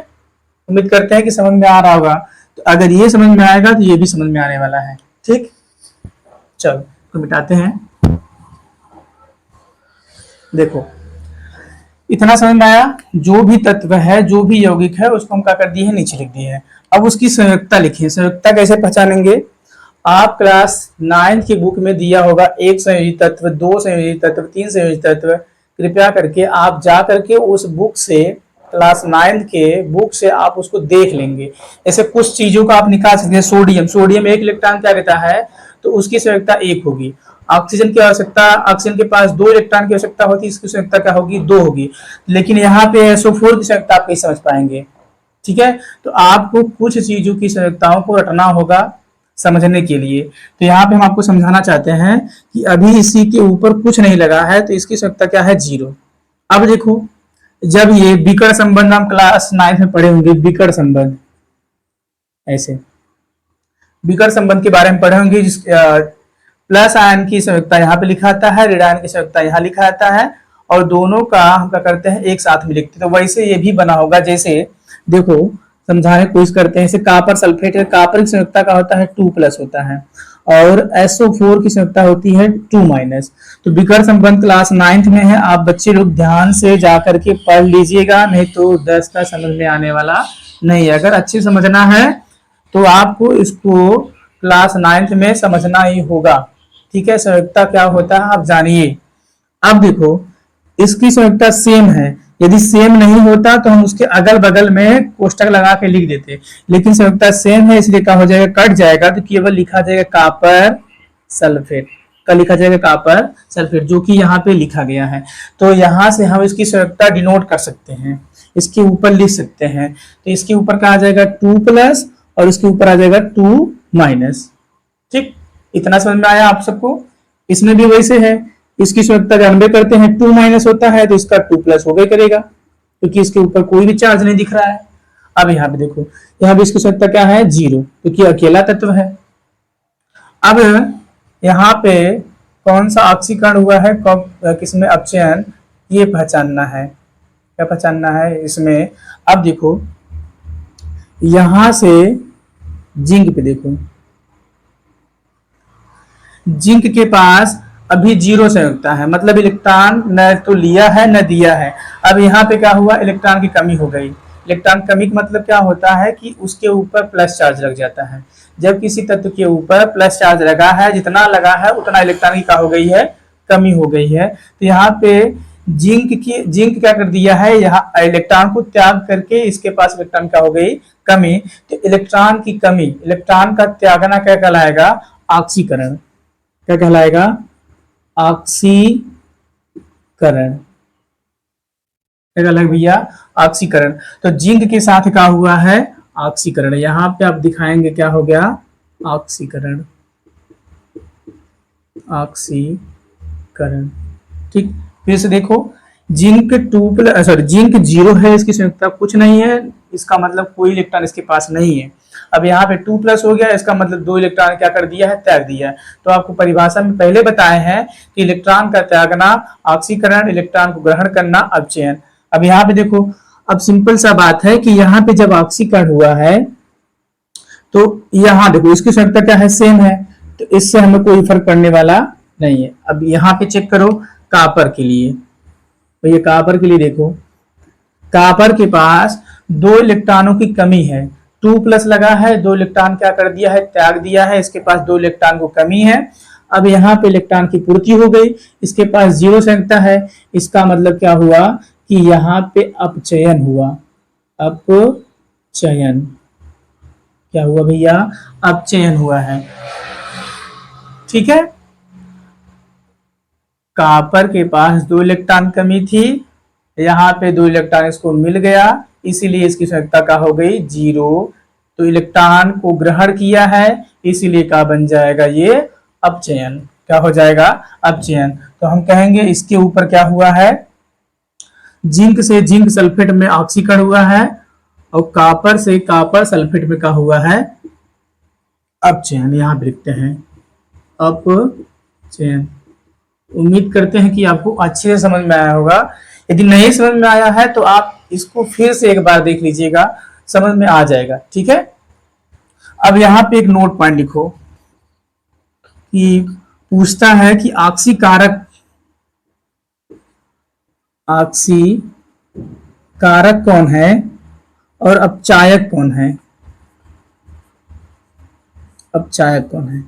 उम्मीद करते हैं कि समझ में आ रहा होगा। तो अगर ये समझ में आएगा तो ये भी समझ में आने वाला है। ठीक, चलो तो मिटाते हैं। देखो इतना समझ में आया, जो भी तत्व है, जो भी यौगिक है, उसको हम क्या कर दिए हैं, नीचे लिख दिए हैं। अब उसकी संयुक्ता लिखिए। संयुक्ता कैसे पहचानेंगे, आप क्लास 9 की बुक में दिया होगा एक संयोजी तत्व, 2 संयोजी तत्व, 3 संयोजी तत्व। कृपया करके आप जा करके उस बुक से, क्लास 9 के बुक से आप उसको देख लेंगे। ऐसे कुछ चीजों का आप निकाल सकते हैं। सोडियम, सोडियम एक इलेक्ट्रॉन क्या देता है, तो उसकी संयुक्ता 1 होगी। ऑक्सीजन की आवश्यकता, ऑक्सीजन के पास 2 इलेक्ट्रॉन की आवश्यकता होती है, इसकी संयुक्ता क्या होगी, 2 होगी। लेकिन यहाँ पे SO4 की संयुक्ता आप नहीं समझ पाएंगे। ठीक है, तो आपको कुछ चीजों की संयुक्ताओं को रटना होगा समझने के लिए। तो यहाँ पे हम आपको समझाना चाहते हैं कि अभी इसी के ऊपर कुछ नहीं लगा है तो इसकी संयुक्ता क्या है, 0। अब देखो, जब ये विकर्ण संबंध हम क्लास 9 में पढ़े होंगे, विकर्ण संबंध, ऐसे विकर्ण संबंध के बारे में पढ़े होंगे, जिस प्लस आयन की संयुक्ता यहाँ पे लिखा आता है, ऋण आयन की संयुक्ता यहाँ लिखा आता है, और दोनों का हम क्या करते हैं, एक साथ में लिखते हैं। तो वैसे ये भी बना होगा। जैसे देखो समझाने की कोशिश करते हैं। जैसे कॉपर सल्फेट है, कॉपर की संयुक्ता का होता है 2+ होता है, और SO4 की संयुक्ता होती है 2-। तो विकर्ण संबंध क्लास 9 में है। आप बच्चे लोग ध्यान से जा करके पढ़ लीजिएगा, नहीं तो 10 का समझ में आने वाला नहीं। अगर अच्छे समझना है तो आपको इसको क्लास 9 में समझना ही होगा। ठीक है, संयुक्ता क्या होता है आप जानिए। अब देखो इसकी संयुक्ता सेम है, यदि सेम नहीं होता तो हम उसके अगल बगल में कोष्टक लगा के लिख देते, लेकिन संयुक्ता सेम है इसलिए क्या हो जाएगा, कट जाएगा, तो केवल लिखा जाएगा कॉपर सल्फेट। का लिखा जाएगा कॉपर सल्फेट, जो कि यहाँ पे लिखा गया है। तो यहाँ से हम इसकी संयुक्ता डिनोट कर सकते हैं, इसके ऊपर लिख सकते हैं। तो इसके ऊपर क्या आ जाएगा, 2+ और इसके ऊपर आ जाएगा 2-। ठीक, इतना समझ में आया आप सबको? इसमें भी वैसे है, इसकी संयुक्ता जानबे करते हैं 2- होता है तो इसका 2+ हो गई करेगा, क्योंकि इसके ऊपर कोई भी चार्ज नहीं दिख रहा है। अब यहाँ पे देखो, यहाँ भी इसकी संयुक्ता क्या है, 0, क्योंकि अकेला तत्व है। अब यहाँ पे कौन सा ऑक्सीकरण हुआ है, कब किसमें अपचयन, ये पहचानना है। क्या पहचानना है इसमें? अब देखो यहां से जिंक पे देखो, जिंक के पास अभी 0 संयुक्ता है, मतलब इलेक्ट्रॉन न तो लिया है न दिया है। अब यहाँ पे क्या हुआ, इलेक्ट्रॉन की कमी हो गई। इलेक्ट्रॉन कमी का मतलब क्या होता है कि उसके ऊपर प्लस चार्ज लग जाता है। जब किसी तत्व के ऊपर प्लस चार्ज लगा है, जितना लगा है उतना इलेक्ट्रॉन की क्या हो गई है, कमी हो गई है। तो यहाँ पे जिंक क्या कर दिया है, यहाँ इलेक्ट्रॉन को त्याग करके इसके पास इलेक्ट्रॉन क्या हो गई, कमी। तो इलेक्ट्रॉन की कमी, इलेक्ट्रॉन का त्यागना क्या कहलाएगा, ऑक्सीकरण। क्या कहलाएगा, ऑक्सीकरण। क्या कहलाएगा भैया, ऑक्सीकरण। तो जिंक के साथ क्या हुआ है, ऑक्सीकरण। यहाँ पे आप दिखाएंगे क्या हो गया, ऑक्सीकरण, ऑक्सीकरण। ठीक, फिर से देखो, जिंक 2+ जिंक 0 है, इसकी संयुक्ता कुछ नहीं है, इसका मतलब कोई इलेक्ट्रॉन इसके पास नहीं है। अब यहाँ पे 2 प्लस हो गया, इसका मतलब 2 इलेक्ट्रॉन क्या कर दिया है, त्याग दिया है। तो आपको परिभाषा में पहले बताए हैं कि इलेक्ट्रॉन का त्यागना ऑक्सीकरण, इलेक्ट्रॉन को ग्रहण करना अपचयन। अब यहाँ पे देखो, अब सिंपल सा बात है कि यहाँ पे जब ऑक्सीकरण हुआ है तो यहाँ देखो इसकी संख्या क्या है, सेम है, तो इससे हमें कोई फर्क पड़ने वाला नहीं है। अब यहाँ पे चेक करो कापर के लिए, तो ये कापर के लिए देखो, कापर के पास 2 इलेक्ट्रॉनों की कमी है, 2 प्लस लगा है, 2 इलेक्ट्रॉन क्या कर दिया है, त्याग दिया है, इसके पास 2 इलेक्ट्रॉन को कमी है। अब यहाँ पे इलेक्ट्रॉन की पूर्ति हो गई, इसके पास 0 संख्या है, इसका मतलब क्या हुआ कि यहाँ पे अपचयन हुआ। अपचयन क्या हुआ भैया, अपचयन हुआ है। ठीक है, कॉपर के पास 2 इलेक्ट्रॉन कमी थी, यहाँ पे 2 इलेक्ट्रॉन इसको मिल गया, इसीलिए इसकी संख्या क्या हो गई, 0। तो इलेक्ट्रॉन को ग्रहण किया है, इसीलिए क्या बन जाएगा, ये अपचयन। क्या हो जाएगा, अपचयन। तो हम कहेंगे इसके ऊपर क्या हुआ है, जिंक से जिंक सल्फेट में ऑक्सीकरण हुआ है, और कॉपर से कॉपर सल्फेट में क्या हुआ है, अपचयन। यहां पे लिखते हैं अपचयन। उम्मीद करते हैं कि आपको अच्छे से समझ में आया होगा। यदि नहीं समझ में आया है तो आप इसको फिर से एक बार देख लीजिएगा, समझ में आ जाएगा। ठीक है, अब यहाँ पे एक नोट पॉइंट लिखो कि पूछता है कि ऑक्सीकारक कौन है और अपचायक कौन है। अपचायक कौन है,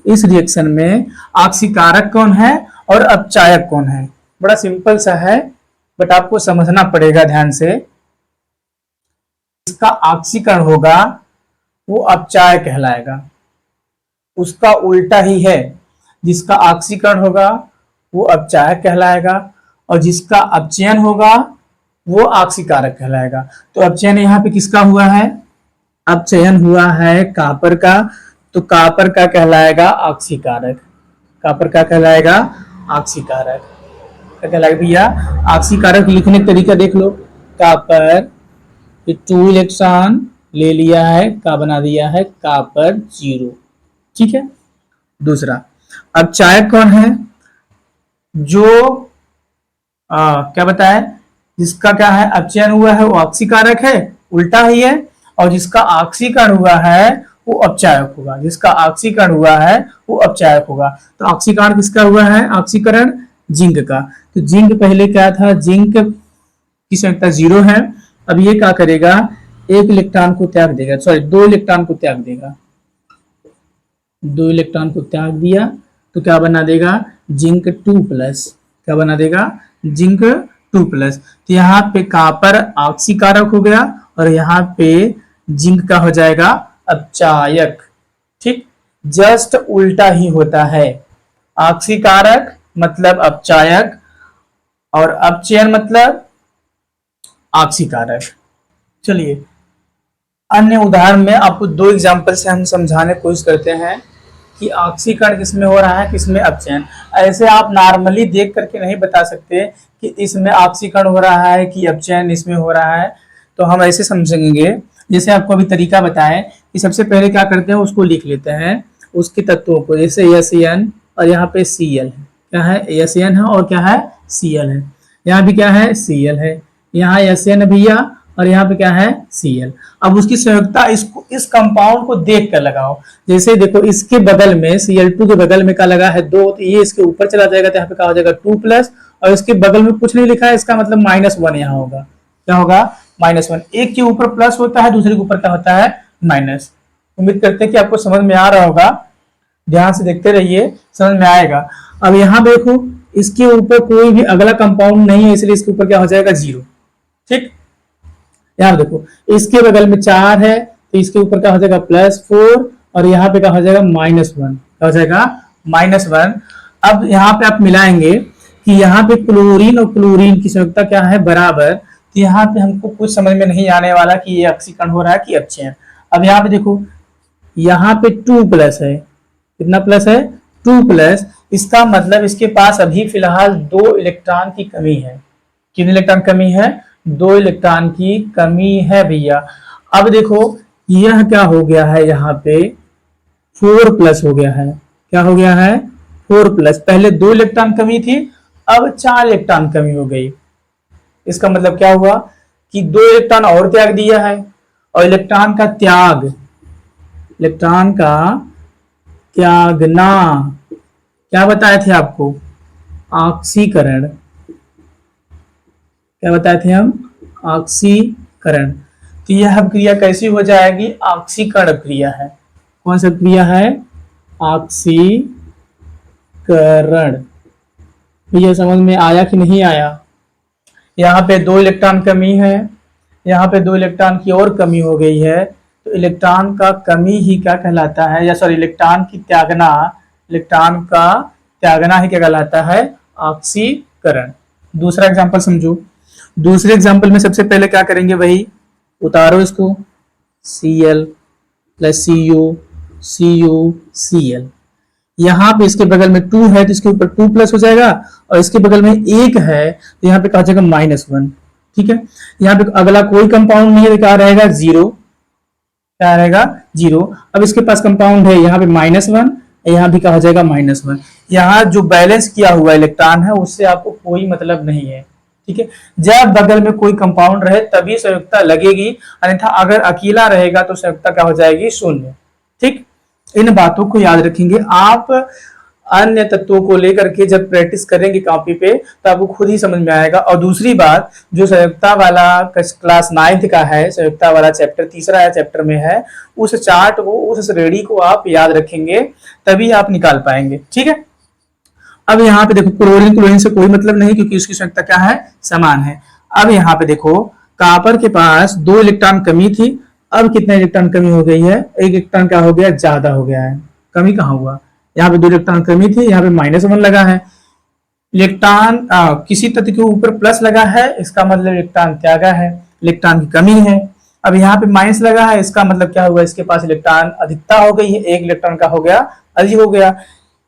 इस रिएक्शन में ऑक्सीकारक कौन है और अपचायक कौन है। बड़ा सिंपल सा है, बट आपको समझना पड़ेगा ध्यान से। इसका ऑक्सीकरण होगा वो अपचायक कहलाएगा, उसका उल्टा ही है, जिसका ऑक्सीकरण होगा वो अपचायक कहलाएगा, और जिसका अपचयन होगा वो ऑक्सीकारक कहलाएगा। तो अपचयन यहाँ पे किसका हुआ है, अपचयन हुआ है कॉपर का, तो कॉपर का कहलाएगा ऑक्सीकारक। कॉपर का कहलाएगा ऑक्सीकारक। क्या कहलाएगा भैया, ऑक्सीकारक। लिखने का तरीका देख लो, कॉपर 2 इलेक्ट्रॉन ले लिया है, का बना दिया है कॉपर 0। ठीक है, दूसरा अपचायक कौन है, जो क्या बताया, जिसका क्या है, अपचयन हुआ है वो ऑक्सीकारक है, उल्टा ही है, और जिसका ऑक्सीकरण हुआ है वो अपचायक होगा। जिसका ऑक्सीकरण हुआ है वो अपचायक होगा। तो ऑक्सीकरण किसका हुआ है, ऑक्सीकरण जिंक का। तो जिंक पहले क्या था, जिंक की संख्या 0 है। अब ये क्या करेगा, 1 इलेक्ट्रॉन को त्याग देगा, सॉरी 2 इलेक्ट्रॉन को त्याग देगा। 2 इलेक्ट्रॉन को त्याग दिया तो क्या बना देगा, जिंक 2 प्लस। क्या बना देगा, जिंक 2 प्लस। तो यहाँ पे कॉपर ऑक्सीकारक हो गया, और यहाँ पे जिंक का हो जाएगा अपचायक। ठीक, जस्ट उल्टा ही होता है। ऑक्सीकारक मतलब अपचायक, और अपचयन मतलब ऑक्सीकारक। चलिए अन्य उदाहरण में आपको 2 एग्जांपल से हम समझाने की कोशिश करते हैं कि ऑक्सीकरण किसमें हो रहा है, किसमें अपचयन। ऐसे आप नॉर्मली देख करके नहीं बता सकते कि इसमें ऑक्सीकरण हो रहा है कि अपचयन इसमें हो रहा है। तो हम ऐसे समझेंगे, जैसे आपको अभी तरीका बताएं कि सबसे पहले क्या करते हैं, उसको लिख लेते हैं, उसके तत्वों को। जैसे SN और यहाँ पे Cl है, क्या है, SN है और क्या है, Cl है। यहाँ भी क्या है, Cl है, यहाँ SN भैया, और यहाँ पे क्या है, Cl। अब उसकी संयुक्ता इसको, इस कंपाउंड को देख कर लगाओ। जैसे देखो इसके बगल में Cl2 के बगल में क्या लगा है 2, तो ये इसके ऊपर चला जाएगा, तो यहाँ पे क्या हो जाएगा 2 प्लस, और इसके बगल में कुछ नहीं लिखा है, इसका मतलब -1 यहाँ होगा। क्या होगा, -1। एक के ऊपर प्लस होता है, दूसरे के ऊपर क्या होता है, माइनस। उम्मीद करते हैं कि आपको समझ में आ रहा होगा, ध्यान से देखते रहिए, समझ में आएगा। अब यहाँ देखो इसके ऊपर कोई भी अगला कंपाउंड नहीं है, इसलिए इसके ऊपर क्या हो जाएगा, 0। ठीक, यहाँ देखो इसके बगल में 4 है, तो इसके ऊपर क्या हो जाएगा, +4, और यहाँ पे क्या हो जाएगा, -1। क्या हो जाएगा, -1। अब यहाँ पे आप मिलाएंगे कि यहाँ पे क्लोरीन और क्लोरीन की संयुक्ता क्या है, बराबर। तो यहाँ पे हमको कुछ समझ में नहीं आने वाला कि ये ऑक्सीकरण हो रहा है कि अपचयन। अब यहाँ पे देखो, यहाँ पे 2 प्लस है, कितना प्लस है, 2 प्लस। इसका मतलब इसके पास अभी फिलहाल 2 इलेक्ट्रॉन की कमी है। कितने इलेक्ट्रॉन कमी है, 2 इलेक्ट्रॉन की कमी है भैया। अब देखो यह क्या हो गया है, यहाँ पे 4+ हो गया है। क्या हो गया है, 4+। पहले 2 इलेक्ट्रॉन कमी थी, अब 4 इलेक्ट्रॉन कमी हो गई। इसका मतलब क्या हुआ कि 2 इलेक्ट्रॉन और त्याग दिया है। और इलेक्ट्रॉन का त्याग, इलेक्ट्रॉन का त्यागना क्या बताए थे आपको, ऑक्सीकरण। क्या बताए थे हम, ऑक्सीकरण। तो यह क्रिया कैसी हो जाएगी, ऑक्सीकरण क्रिया है। कौन सा क्रिया है, ऑक्सीकरण। भैया समझ में आया कि नहीं आया। यहाँ पे 2 इलेक्ट्रॉन कमी है, यहाँ पे 2 इलेक्ट्रॉन की और कमी हो गई है। तो इलेक्ट्रॉन का कमी ही क्या कहलाता है, या सॉरी इलेक्ट्रॉन की त्यागना, इलेक्ट्रॉन का त्यागना ही क्या कहलाता है, ऑक्सीकरण। दूसरा एग्जांपल समझो। दूसरे एग्जांपल में सबसे पहले क्या करेंगे, वही उतारो इसको, Cl प्लस Cu यहाँ पे इसके बगल में 2 है तो इसके ऊपर 2+ हो जाएगा, और इसके बगल में 1 है तो यहाँ पे कहा जाएगा -1। ठीक है, यहाँ पे अगला कोई कंपाउंड नहीं है तो क्या रहेगा, 0। क्या रहेगा, 0। अब इसके पास कंपाउंड है यहाँ पे -1, यहाँ भी कहा जाएगा -1। यहाँ जो बैलेंस किया हुआ इलेक्ट्रॉन है उससे आपको कोई मतलब नहीं है। ठीक है, जब बगल में कोई कंपाउंड रहे तभी संयुक्ता लगेगी, अन्यथा अगर अकेला रहेगा तो संयुक्ता क्या हो जाएगी, 0। ठीक, इन बातों को याद रखेंगे आप। अन्य तत्वों को लेकर के जब प्रैक्टिस करेंगे कॉपी पे तो आपको खुद ही समझ में आएगा। और दूसरी बात, जो संयुक्ता वाला क्लास 9th का है, संयुक्ता वाला चैप्टर तीसरा है, चैप्टर में है, उस चार्ट को, उस श्रेणी को आप याद रखेंगे तभी आप निकाल पाएंगे। ठीक है, अब यहाँ पे देखो क्लोरीन, क्लोरीन से कोई मतलब नहीं क्योंकि उसकी संयुक्ता क्या है, समान है। अब यहाँ पे देखो कॉपर के पास 2 इलेक्ट्रॉन कमी थी, अब कितने इलेक्ट्रॉन कमी हो गई है, 1 इलेक्ट्रॉन क्या हो गया, ज्यादा हो गया है। कमी कहाँ हुआ, यहाँ पे 2 इलेक्ट्रॉन कमी थी, यहाँ पे -1 लगा है। इलेक्ट्रॉन किसी तत्व के ऊपर प्लस लगा है, इसका मतलब इलेक्ट्रॉन त्यागा है, इलेक्ट्रॉन की कमी है। अब यहाँ पे माइनस लगा है, इसका मतलब क्या हुआ, इसके पास इलेक्ट्रॉन अधिकता हो गई है, 1 इलेक्ट्रॉन का हो गया, अधिक हो गया।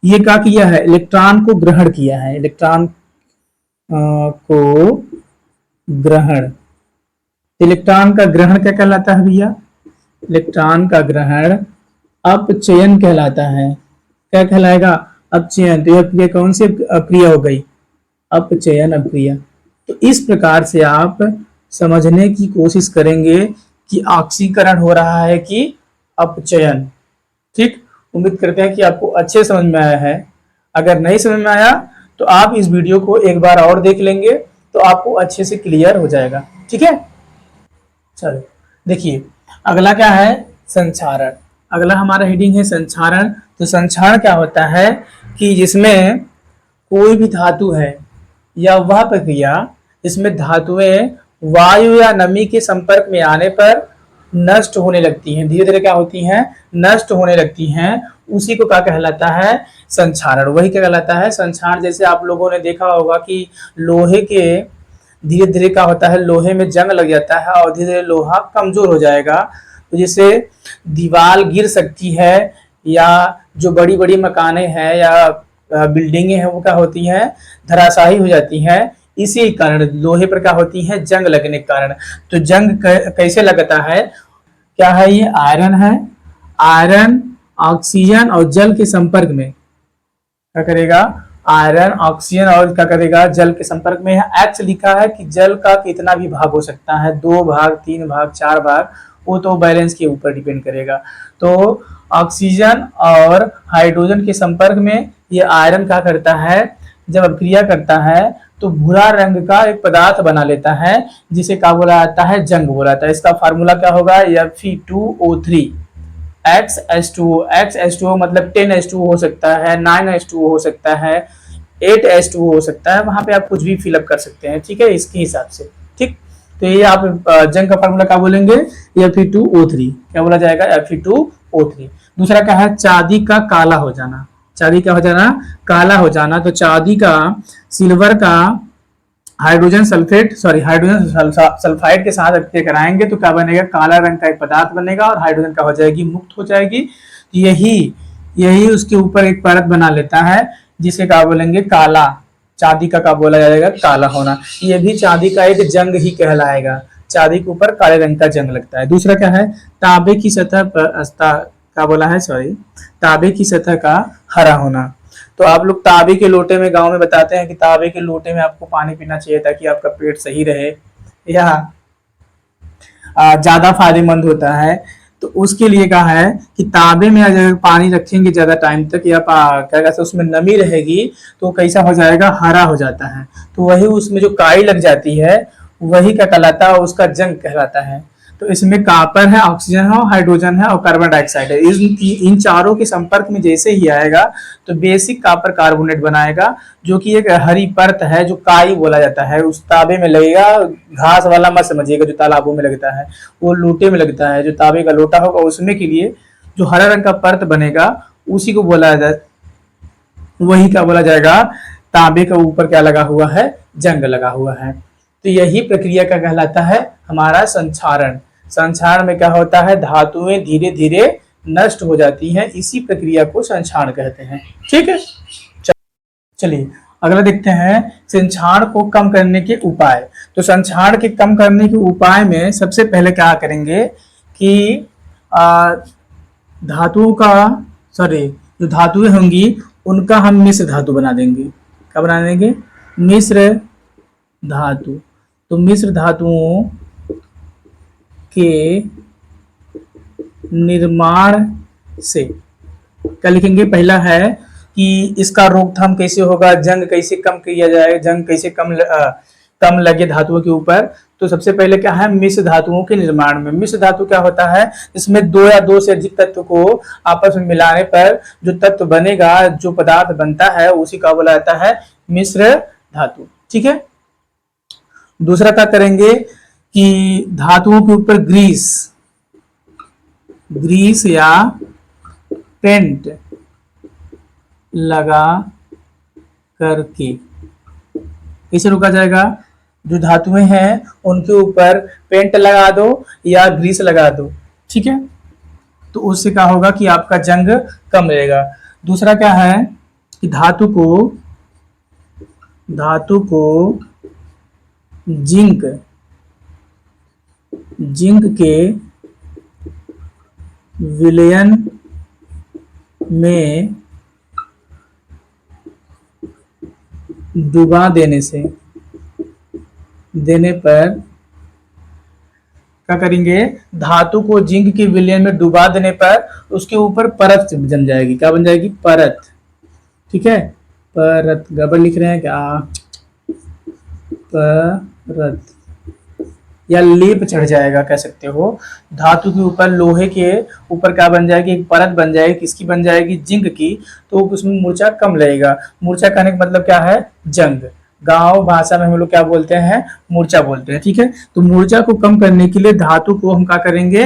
ये क्या किया है, इलेक्ट्रॉन को ग्रहण किया है, इलेक्ट्रॉन को ग्रहण। इलेक्ट्रॉन का ग्रहण क्या कहलाता है भैया, इलेक्ट्रॉन का ग्रहण अपचयन कहलाता है। क्या कहलाएगा, अपचयन। तो यह क्रिया कौन सी क्रिया हो गई, अपचयन अभिक्रिया। तो इस प्रकार से आप समझने की कोशिश करेंगे कि ऑक्सीकरण हो रहा है कि अपचयन। ठीक, उम्मीद करते हैं कि आपको अच्छे समझ में आया है। अगर नहीं समझ में आया तो आप इस वीडियो को एक बार और देख लेंगे तो आपको अच्छे से क्लियर हो जाएगा। ठीक है, चलो देखिए अगला क्या है, संक्षारण। अगला हमारा हेडिंग है संक्षारण। तो संक्षारण क्या होता है कि जिसमें कोई भी धातु है या वह प्रक्रिया जिसमें धातुएं वायु या नमी के संपर्क में आने पर नष्ट होने लगती हैं, धीरे धीरे क्या होती हैं, नष्ट होने लगती हैं, उसी को क्या कहलाता है, संक्षारण। वही क्या कहलाता है, संक्षारण। जैसे आप लोगों ने देखा होगा कि लोहे के धीरे धीरे क्या होता है, लोहे में जंग लग जाता है और धीरे धीरे लोहा कमजोर हो जाएगा। तो जैसे दीवार गिर सकती है या जो बड़ी बड़ी मकाने हैं या बिल्डिंगें हैं वो क्या होती हैं, धराशायी हो जाती हैं। इसी कारण लोहे पर क्या होती है, जंग लगने के कारण। तो जंग कैसे लगता है, क्या है ये, आयरन है। आयरन ऑक्सीजन और जल के संपर्क में क्या करेगा, आयरन ऑक्सीजन और क्या करेगा, जल के संपर्क में। यहाँ X लिखा है कि जल का कितना भी भाग हो सकता है, 2 भाग, 3 भाग, 4 भाग, वो तो बैलेंस के ऊपर डिपेंड करेगा। तो ऑक्सीजन और हाइड्रोजन के संपर्क में ये आयरन क्या करता है, जब अभिक्रिया करता है तो भूरा रंग का एक पदार्थ बना लेता है जिसे क्या बोला जाता है, जंग बोला जाता है। इसका फार्मूला क्या होगा, Fe2O3 XH2O। XH2O मतलब 10H2O हो सकता है, 9H2O हो सकता है, 8H2O हो सकता है, वहां पे आप कुछ भी फिलअप कर सकते हैं। ठीक है, इसके हिसाब से। ठीक, तो ये आप जंग का फार्मूला क्या बोलेंगे, Fe2O3। क्या बोला जाएगा, Fe2O3। दूसरा क्या है, चांदी का काला हो जाना। चांदी क्या हो जाना, काला हो जाना। तो चांदी का, सिल्वर का हाइड्रोजन सल्फाइड के साथ अभिक्रिया कराएंगे तो क्या बनेगा, काला रंग का एक पदार्थ बनेगा और हाइड्रोजन का हो जाएगी, मुक्त हो जाएगी। यही उसके ऊपर एक परत बना लेता है जिसे क्या बोलेंगे, काला। चांदी का क्या बोला जाएगा, काला होना। ये भी चांदी का एक जंग ही कहलाएगा। चांदी के ऊपर काले रंग का जंग लगता है। दूसरा क्या है, तांबे की सतह पर क्या बोला है, सॉरी, तांबे की सतह का हरा होना। तो आप लोग तांबे के लोटे में गांव में बताते हैं कि तांबे के लोटे में आपको पानी पीना चाहिए ताकि आपका पेट सही रहे या ज्यादा फायदेमंद होता है। तो उसके लिए कहा है कि तांबे में अगर पानी रखेंगे ज्यादा टाइम तक या क्या कहते हैं उसमें नमी रहेगी तो कैसा हो जाएगा, हरा हो जाता है। तो वही उसमें जो काई लग जाती है वही क्या कहलाता है, उसका जंग कहलाता है। तो इसमें कॉपर है, ऑक्सीजन है, हाइड्रोजन है और कार्बन डाइऑक्साइड है। इन चारों के संपर्क में जैसे ही आएगा तो बेसिक कॉपर कार्बोनेट बनाएगा, जो कि एक हरी परत है जो काई बोला जाता है, उस तांबे में लगेगा। घास वाला मत समझिएगा जो तालाबों में लगता है, वो लोटे में लगता है। जो तांबे का लोटा होगा उसमें के लिए जो हरा रंग का परत बनेगा उसी को बोला जाए, वही क्या बोला जाएगा, तांबे के ऊपर क्या लगा हुआ है, जंग लगा हुआ है। तो यही प्रक्रिया क्या कहलाता है, हमारा संक्षारण। संक्षारण में क्या होता है, धातुएं धीरे धीरे नष्ट हो जाती हैं, इसी प्रक्रिया को संक्षारण कहते हैं। ठीक है, चलिए अगला देखते हैं संक्षारण को कम करने के उपाय। तो संक्षारण के कम करने के उपाय में सबसे पहले क्या करेंगे कि धातुओं का, सॉरी, जो धातुएं होंगी उनका हम मिश्र धातु बना देंगे। क्या बना देंगे, मिश्र धातु। तो मिश्र धातुओं के निर्माण से क्या लिखेंगे, पहला है कि इसका रोकथाम कैसे होगा, जंग कैसे कम किया जाए, जंग कैसे कम लगे धातुओं के ऊपर। तो सबसे पहले क्या है, मिश्र धातुओं के निर्माण में। मिश्र धातु क्या होता है, इसमें दो या दो से अधिक तत्व को आपस में मिलाने पर जो तत्व बनेगा, जो पदार्थ बनता है उसी का बोला जाता है मिश्र धातु। ठीक है, दूसरा क्या करेंगे कि धातुओं के ऊपर ग्रीस या पेंट लगा करके इसे रोका जाएगा। जो धातुएं हैं उनके ऊपर पेंट लगा दो या ग्रीस लगा दो। ठीक है, तो उससे क्या होगा कि आपका जंग कम रहेगा। दूसरा क्या है कि धातु को जिंक के विलयन में डुबा देने पर क्या करेंगे, धातु को जिंक के विलयन में डुबा देने पर उसके ऊपर परत जम जाएगी। क्या बन जाएगी, परत। ठीक है, परत, गड़बड़ लिख रहे हैं क्या, परत या लेप चढ़ जाएगा कह सकते हो। धातु के ऊपर, लोहे के ऊपर क्या बन जाएगी, एक परत बन जाएगी। किसकी बन जाएगी, जिंक की। तो उसमें मूर्छा कम लगेगा। मूर्छा कहने का मतलब क्या है, जंग। गांव भाषा में हम लोग क्या बोलते हैं, मूर्छा बोलते हैं। ठीक है, तो मूर्छा को कम करने के लिए धातु को हम क्या करेंगे,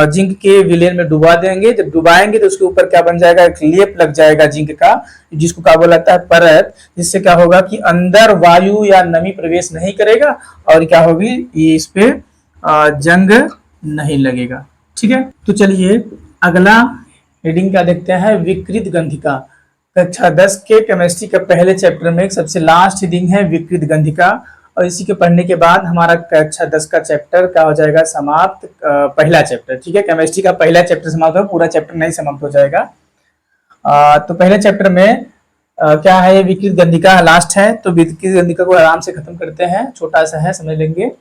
जिंक के विलयन में डुबा देंगे। जब डुबाएंगे तो उसके ऊपर क्या बन जाएगा, एक लेप लग जाएगा जिंक का, जिसको क्या बोला जाता है, परत। जिससे क्या होगा कि अंदर वायु या नमी प्रवेश नहीं करेगा और क्या होगी, ये इस पे जंग नहीं लगेगा। ठीक है, तो चलिए अगला हेडिंग क्या देखते हैं, विकृत गंधिका। कक्षा 10 के केमिस्ट्री के पहले चैप्टर में सबसे लास्ट हेडिंग है विकृत गंधिका, और इसी के पढ़ने के बाद हमारा कक्षा 10 का चैप्टर क्या हो जाएगा, समाप्त। पहला चैप्टर, ठीक है, केमिस्ट्री का पहला चैप्टर समाप्त हो, पूरा चैप्टर नहीं समाप्त हो जाएगा। तो पहले चैप्टर में क्या है, विकृत गंधिका लास्ट है। तो विकृत गंधिका को आराम से खत्म करते हैं, छोटा सा है, समझ लेंगे।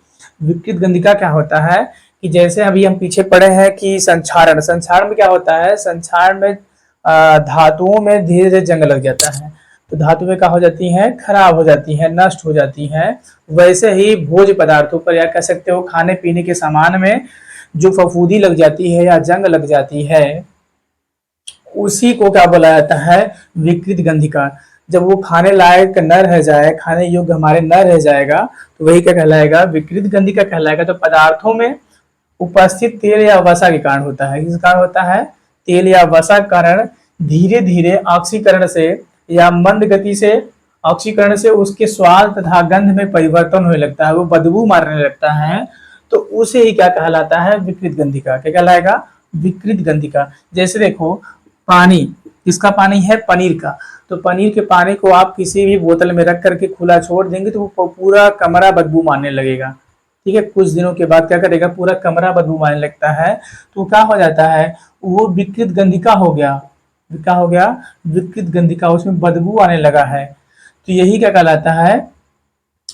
विकृत गंधिका क्या होता है कि जैसे अभी हम पीछे पढ़े हैं कि संक्षारण में क्या होता है, संक्षारण में धातुओं में धीरे धीरे जंग लग जाता है। तो धातुएं क्या हो जाती हैं, खराब हो जाती हैं, नष्ट हो जाती हैं। वैसे ही भोज्य पदार्थों पर या कह सकते हो खाने पीने के सामान में जो फफूंदी लग जाती है या जंग लग जाती है, उसी को क्या बोला जाता है, विकृत गंधिका। जब वो खाने लायक न रह जाए, खाने योग्य हमारे न रह जाएगा, तो वही क्या कहलाएगा, विकृत गंधिका कहलाएगा। तो पदार्थों में उपस्थित तेल या वसा के कारण होता है। किस कारण होता है, तेल या वसा के कारण धीरे धीरे ऑक्सीकरण से या मंद गति से ऑक्सीकरण से उसके स्वाद तथा गंध में परिवर्तन होने लगता है, वो बदबू मारने लगता है। तो उसे ही क्या कहलाता है, विकृत गंधिका। क्या कहलाएगा, विकृत गंधिका। जैसे देखो, पानी, किसका पानी है, पनीर का। तो पनीर के पानी को आप किसी भी बोतल में रख करके खुला छोड़ देंगे तो वो पूरा कमरा बदबू मारने लगेगा। ठीक है, कुछ दिनों के बाद क्या करेगा, पूरा कमरा बदबू आने लगता है, तो क्या हो जाता है, वो विकृत गंधिका हो गया। क्या हो गया, विकृत गंधिका, उसमें बदबू आने लगा है। तो यही क्या कहलाता है,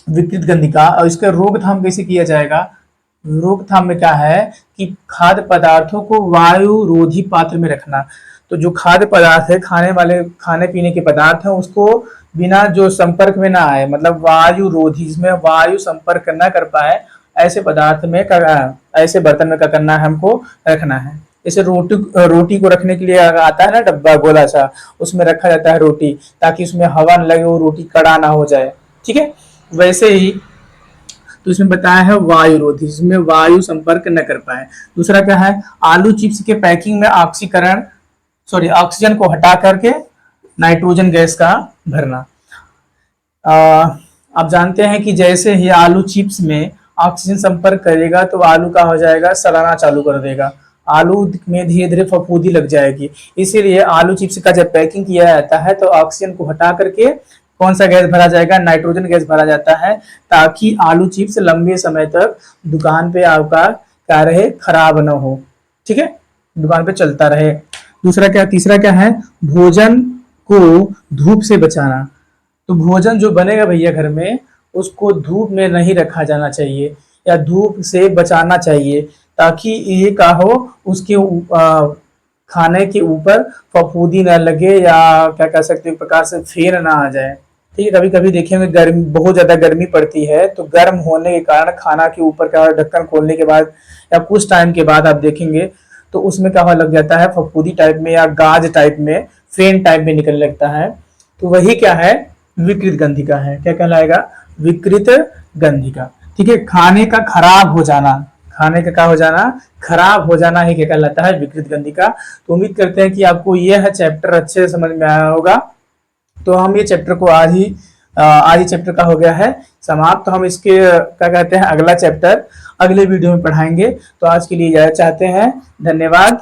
विकृत गंधिका। और इसका रोकथाम कैसे किया जाएगा, रोकथाम में क्या है कि खाद्य पदार्थों को वायु रोधी पात्र में रखना। तो जो खाद्य पदार्थ है, खाने वाले खाने पीने के पदार्थ है, उसको बिना जो संपर्क में ना आए, मतलब वायु रोधी, जिसमें वायु संपर्क ना कर पाए, ऐसे पदार्थ में ऐसे बर्तन में क्या करना है, हमको रखना है। जैसे रोटी रोटी को रखने के लिए आता है ना डब्बा गोला सा, उसमें रखा जाता है रोटी, ताकि उसमें हवा न लगे, वो रोटी कड़ा ना हो जाए। ठीक है, वैसे ही तो इसमें बताया है वायु रोधी, जिसमें वायु संपर्क न कर पाए। दूसरा क्या है, आलू चिप्स के पैकिंग में ऑक्सीजन को हटा करके नाइट्रोजन गैस का भरना। आप जानते हैं कि जैसे ही आलू चिप्स में ऑक्सीजन संपर्क करेगा तो आलू का हो जाएगा, सड़ना चालू कर देगा, आलू में धीरे धीरे फफूंदी लग जाएगी। इसीलिए आलू चिप्स का जब पैकिंग किया जाता है तो ऑक्सीजन को हटा करके कौन सा गैस भरा जाएगा, नाइट्रोजन गैस भरा जाता है, ताकि आलू चिप्स लंबे समय तक दुकान पे आपका क्या रहे, खराब ना हो। ठीक है, दुकान पे चलता रहे। तीसरा क्या है, भोजन को धूप से बचाना। तो भोजन जो बनेगा भैया घर में, उसको धूप में नहीं रखा जाना चाहिए या धूप से बचाना चाहिए, ताकि ये का हो, उसके खाने के ऊपर फफूंदी ना लगे, या क्या कह सकते हैं, एक प्रकार से फेन ना आ जाए। ठीक है, कभी कभी देखेंगे गर्मी, बहुत ज्यादा गर्मी पड़ती है, तो गर्म होने के कारण खाना के ऊपर का ढक्कन खोलने के बाद या कुछ टाइम के बाद आप देखेंगे तो उसमें क्या लग जाता है, फफूंदी टाइप में या गाज टाइप में, फेन टाइप में निकलने लगता है। तो वही क्या है, विकृत गंधिका है। क्या कहलाएगा, विकृत गंधिका। ठीक है, खाने का खराब हो जाना, खाने का क्या हो जाना, खराब हो जाना ही क्या कहलाता है, विकृत गंधिका। तो उम्मीद करते हैं कि आपको यह चैप्टर अच्छे से समझ में आया होगा। तो हम ये चैप्टर को आज ही चैप्टर का हो गया है समाप्त। तो हम इसके क्या कहते हैं, अगला चैप्टर अगले वीडियो में पढ़ाएंगे। तो आज के लिए इजाजत चाहते हैं, धन्यवाद।